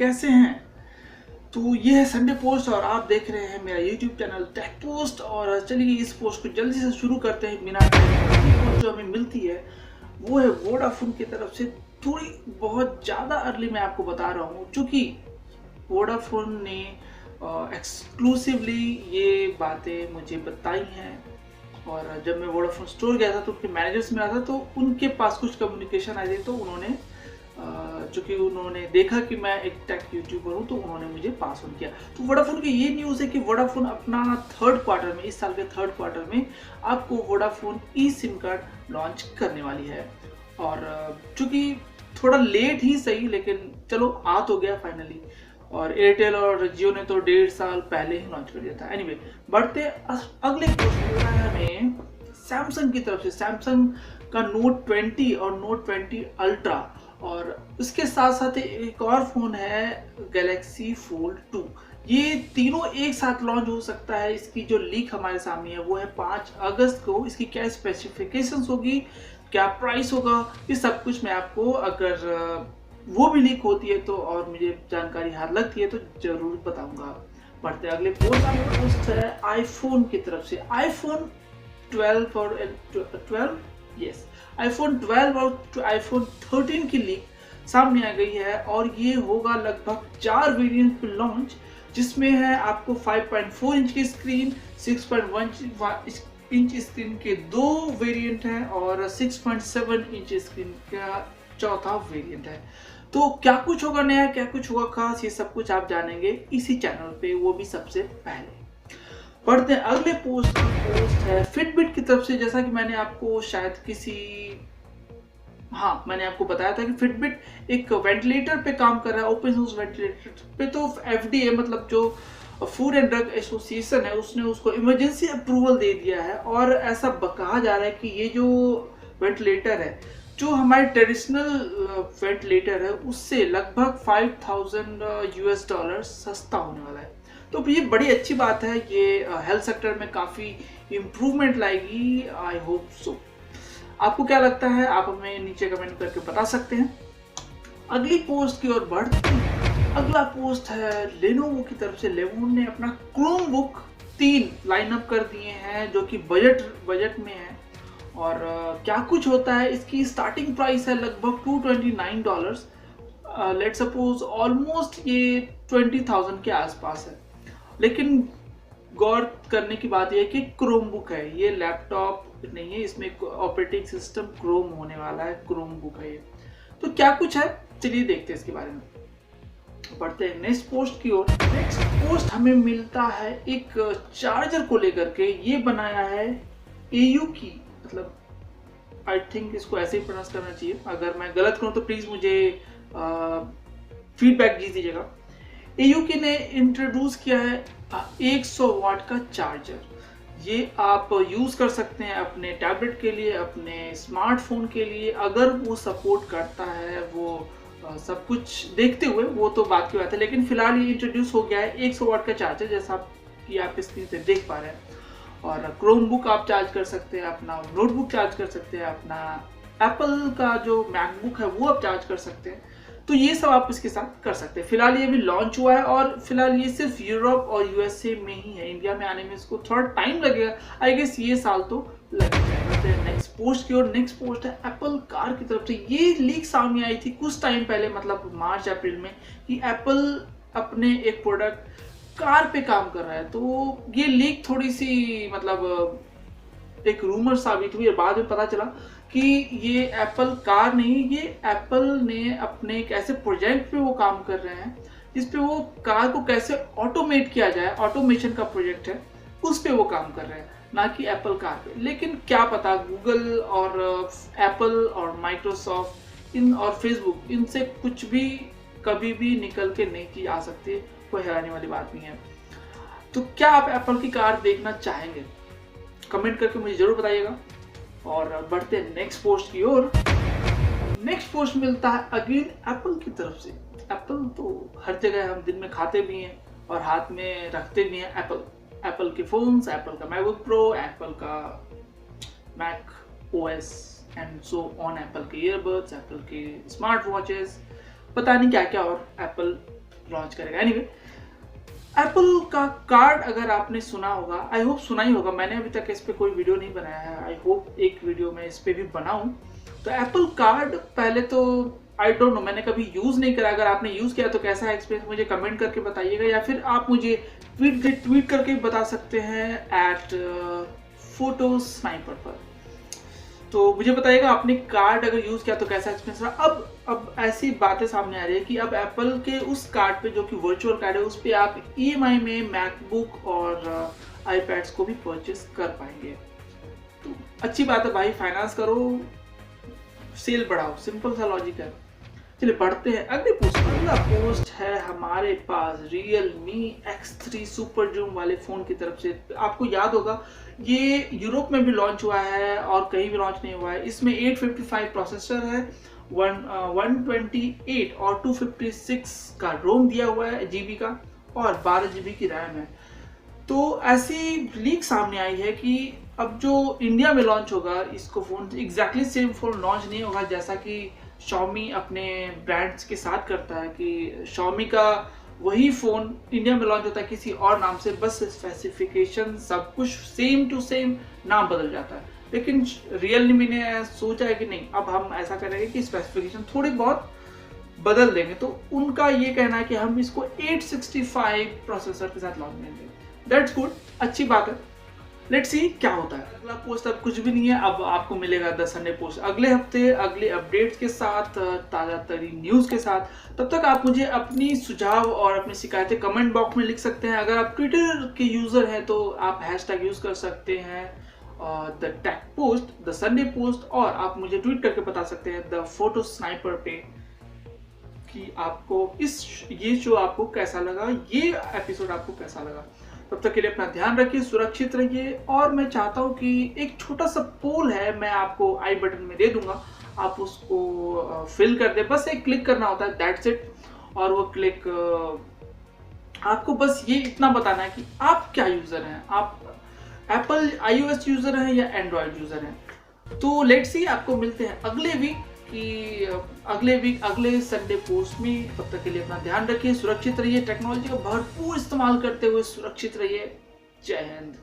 कैसे हैं? तो ये है संडे पोस्ट और आप देख रहे हैं मेरा यूट्यूब चैनल टेक पोस्ट। और चलिए इस पोस्ट को जल्दी से शुरू करते हैं बिना टाइम। जो हमें मिलती है वो है वोडाफोन की तरफ से, थोड़ी बहुत ज़्यादा अर्ली मैं आपको बता रहा हूँ, क्योंकि वोडाफोन ने एक्सक्लूसिवली ये बातें मुझे बताई हैं। और जब मैं वोडाफोन स्टोर गया था तो उनके मैनेजर से मिला था, तो उनके पास कुछ कम्युनिकेशन आई थी। तो उन्होंने चूँकि उन्होंने देखा कि मैं एक टेक यूट्यूबर हूँ, तो उन्होंने मुझे पास ऑन किया। तो वोडाफोन की ये न्यूज़ है कि वोडाफोन अपना थर्ड क्वार्टर में, इस साल के थर्ड क्वार्टर में आपको वोडाफोन ई सिम कार्ड लॉन्च करने वाली है। और चूँकि थोड़ा लेट ही सही, लेकिन चलो आ तो गया फाइनली। और एयरटेल और जियो ने तो 1.5 साल पहले ही लॉन्च कर दिया था। एनीवे, बढ़ते अगले पोस्ट मिल रहा है हमें सैमसंग की तरफ से। सैमसंग का नोट 20 और नोट 20 अल्ट्रा, और उसके साथ साथ एक और फ़ोन है गैलेक्सी फोल्ड 2। ये तीनों एक साथ लॉन्च हो सकता है। इसकी जो लीक हमारे सामने है वो है 5 अगस्त को। इसकी क्या स्पेसिफिकेशंस होगी, क्या प्राइस होगा, ये सब कुछ मैं आपको, अगर वो भी लीक होती है तो और मुझे जानकारी हाथ लगती है तो जरूर बताऊंगा। बढ़ते अगले पोस्ट है आईफोन की तरफ से। आईफोन 12 और 12 यस आईफोन 12 और आईफोन 13 की लीक सामने आ गई है, और ये होगा लगभग 4 वेरिएंट पे लॉन्च, जिसमें है आपको 5.4 इंच की स्क्रीन, 6.1 इंच स्क्रीन के 2 वेरिएंट हैं, और 6.7 इंच स्क्रीन का चौथा वेरिएंट है। तो क्या कुछ होगा नया, क्या कुछ होगा खास, ये सब कुछ आप जानेंगे इसी चैनल पे, वो भी सबसे पहले। पढ़ते हैं अगले पोस्ट है फिटबिट की तरफ से। जैसा कि मैंने आपको शायद मैंने आपको बताया था कि फिटबिट एक वेंटिलेटर पे काम कर रहा है, ओपन सोर्स वेंटिलेटर पे। तो एफडीए मतलब जो फूड एंड ड्रग एसोसिएशन है, उसने उसको इमरजेंसी अप्रूवल दे दिया है। और ऐसा कहा जा रहा है कि ये जो वेंटिलेटर है, जो हमारे ट्रेडिशनल वेंटिलेटर है, उससे लगभग $5,000 सस्ता होने वाला है। तो ये बड़ी अच्छी बात है। ये हेल्थ सेक्टर में काफ़ी इम्प्रूवमेंट लाएगी, आई होप सो। आपको क्या लगता है, आप हमें नीचे कमेंट करके बता सकते हैं। अगली पोस्ट की ओर बढ़ते हैं। अगला पोस्ट है लेनोवो की तरफ से। लेनोवो ने अपना क्रोमबुक 3 लाइनअप कर दिए हैं, जो कि बजट में है। और क्या कुछ होता है, इसकी स्टार्टिंग प्राइस है लगभग $229। लेट सपोज ऑलमोस्ट ये 20,000 के आसपास है। लेकिन गौर करने की बात यह है कि क्रोमबुक है, ये लैपटॉप नहीं है। इसमें ऑपरेटिंग सिस्टम क्रोम होने वाला है, क्रोमबुक है ये। तो क्या कुछ है, चलिए देखते हैं इसके बारे में। बढ़ते हैं नेक्स्ट पोस्ट की ओर। नेक्स्ट पोस्ट हमें मिलता है एक चार्जर को लेकर के। ये बनाया है एयू की, मतलब आई थिंक इसको ऐसे ही प्रोनाउंस करना चाहिए। अगर मैं गलत करूं तो प्लीज मुझे फीडबैक दीजिएगा। एयूकी ने इंट्रोड्यूस किया है 100 वाट का चार्जर। ये आप यूज कर सकते हैं अपने टैबलेट के लिए, अपने स्मार्टफोन के लिए, अगर वो सपोर्ट करता है। वो सब कुछ देखते हुए वो तो बात की बात है, लेकिन फिलहाल ये इंट्रोड्यूस हो गया है 100 वाट का चार्जर, जैसा कि आप स्क्रीन पे देख पा रहे हैं। और क्रोमबुक आप चार्ज कर सकते हैं, अपना नोटबुक चार्ज कर सकते हैं, अपना एप्पल का जो मैकबुक है वो आप चार्ज कर सकते हैं। तो ये सब आप इसके साथ कर सकते हैं। फिलहाल ये भी लॉन्च हुआ है, और फिलहाल ये सिर्फ यूरोप और यूएसए में ही है। इंडिया में आने में इसको थोड़ा टाइम लगेगा, आई गेस ये साल तो लगेगा। नेक्स्ट पोस्ट की ओर। नेक्स्ट पोस्ट है एप्पल कार की तरफ से। ये लीक सामने आई थी कुछ टाइम पहले, मतलब मार्च अप्रैल में, कि एप्पल अपने एक प्रोडक्ट कार पे काम कर रहा है। तो ये लीक थोड़ी सी मतलब एक रूमर साबित हुई है। बाद में पता चला कि ये एप्पल कार नहीं, ये एप्पल ने अपने एक ऐसे प्रोजेक्ट पे वो काम कर रहे हैं जिसपे वो कार को कैसे ऑटोमेट किया जाए, ऑटोमेशन का प्रोजेक्ट है, उस पे वो काम कर रहे हैं, ना कि एप्पल कार पे। लेकिन क्या पता, गूगल और एप्पल और माइक्रोसॉफ्ट इन और फेसबुक, इनसे कुछ भी कभी भी निकल के नई चीज आ सकती है, कोई हैरानी वाली बात नहीं है। तो क्या आप एप्पल की कार देखना चाहेंगे? कमेंट करके मुझे जरूर बताइएगा। और बढ़ते हैं नेक्स्ट पोस्ट की ओर। नेक्स्ट पोस्ट मिलता है अगेन एप्पल की तरफ से। एप्पल तो हर जगह हम दिन में खाते भी हैं और हाथ में रखते भी हैं। एप्पल के फोन्स, एप्पल का मैकबुक प्रो, एप्पल का Mac OS and so on, Apple के ईयरबड्स, एप्पल के स्मार्ट वॉचेस, पता नहीं क्या क्या और एप्पल लॉन्च करेगा। एनीवे, एप्पल का कार्ड अगर आपने सुना होगा, आई होप सुना ही होगा, मैंने अभी तक इस पे कोई वीडियो नहीं बनाया है, आई होप एक वीडियो में इस पे भी बनाऊं। तो एप्पल कार्ड पहले तो आई डोंट नो, मैंने कभी यूज नहीं करा, अगर आपने यूज किया तो कैसा है एक्सपीरियंस मुझे कमेंट करके बताइएगा, या फिर आप मुझे ट्वीट करके बता सकते हैं एट फोटो स्नाइपर पर। तो मुझे बताइएगा आपने कार्ड अगर यूज किया तो कैसा एक्सपीरियंस रहा। अब ऐसी बातें सामने आ रही है कि अब एप्पल के उस कार्ड पे जो कि वर्चुअल कार्ड है उस पे आप ईएमआई में मैकबुक और आईपैड्स को भी परचेस कर पाएंगे। तो अच्छी बात है भाई, फाइनेंस करो, सेल बढ़ाओ, सिंपल सा लॉजिक है। चलिए बढ़ते हैं अगले पोस्ट पर। अगला पोस्ट है हमारे पास Realme X3 सुपर जूम वाले फोन की तरफ से। आपको याद होगा ये यूरोप में भी लॉन्च हुआ है और कहीं भी लॉन्च नहीं हुआ है। इसमें 855 प्रोसेसर है, 128 और 256 का रोम दिया हुआ है जीबी का, और 12 जीबी की रैम है। तो ऐसी लीक सामने आई है कि अब जो इंडिया में लॉन्च होगा इसको phone exactly same phone launch नहीं होगा जैसा कि Xiaomi अपने ब्रांड्स के साथ करता है, कि Xiaomi का वही फोन इंडिया में लॉन्च होता है किसी और नाम से, बस स्पेसिफिकेशन सब कुछ सेम टू सेम, नाम बदल जाता है। लेकिन Realme ने सोचा है कि नहीं, अब हम ऐसा करेंगे कि स्पेसिफिकेशन थोड़ी बहुत बदल देंगे। तो उनका ये कहना है कि हम इसको 865 प्रोसेसर के साथ लॉन्च करेंगे। दैट्स गुड, अच्छी बात है। लेट्स सी क्या होता है। अगला पोस्ट अब कुछ भी नहीं है, अब आपको मिलेगा द संडे पोस्ट अगले हफ्ते अगले अपडेट्स के साथ, ताज़ा तरीन न्यूज़ के साथ। तब तक आप मुझे अपनी सुझाव और अपनी शिकायतें कमेंट बॉक्स में लिख सकते हैं। अगर आप ट्विटर के यूज़र हैं तो आप हैशटैग यूज़ कर सकते हैं the Tech Post, the Sunday Post, और आप मुझे ट्वीट करके बता सकते हैं द फोटो स्नाइपर पे कि आपको ये शो आपको कैसा लगा, ये एपिसोड आपको कैसा लगा। तब तक के लिए अपना ध्यान रखिए, सुरक्षित रहिए, और मैं चाहता हूँ कि एक छोटा सा पोल है, मैं आपको आई बटन में दे दूंगा, आप उसको फिल कर दे, बस एक क्लिक करना होता है, दैट्स इट। और वो क्लिक आपको बस ये इतना बताना है कि आप क्या यूजर हैं, आप एप्पल iOS यूजर हैं या एंड्रॉयड यूजर हैं। तो लेट्स सी, आपको मिलते हैं अगले वीक अगले संडे पोस्ट में। तब तक के लिए अपना ध्यान रखिए, सुरक्षित रहिए, टेक्नोलॉजी का भरपूर इस्तेमाल करते हुए सुरक्षित रहिए। जय हिंद।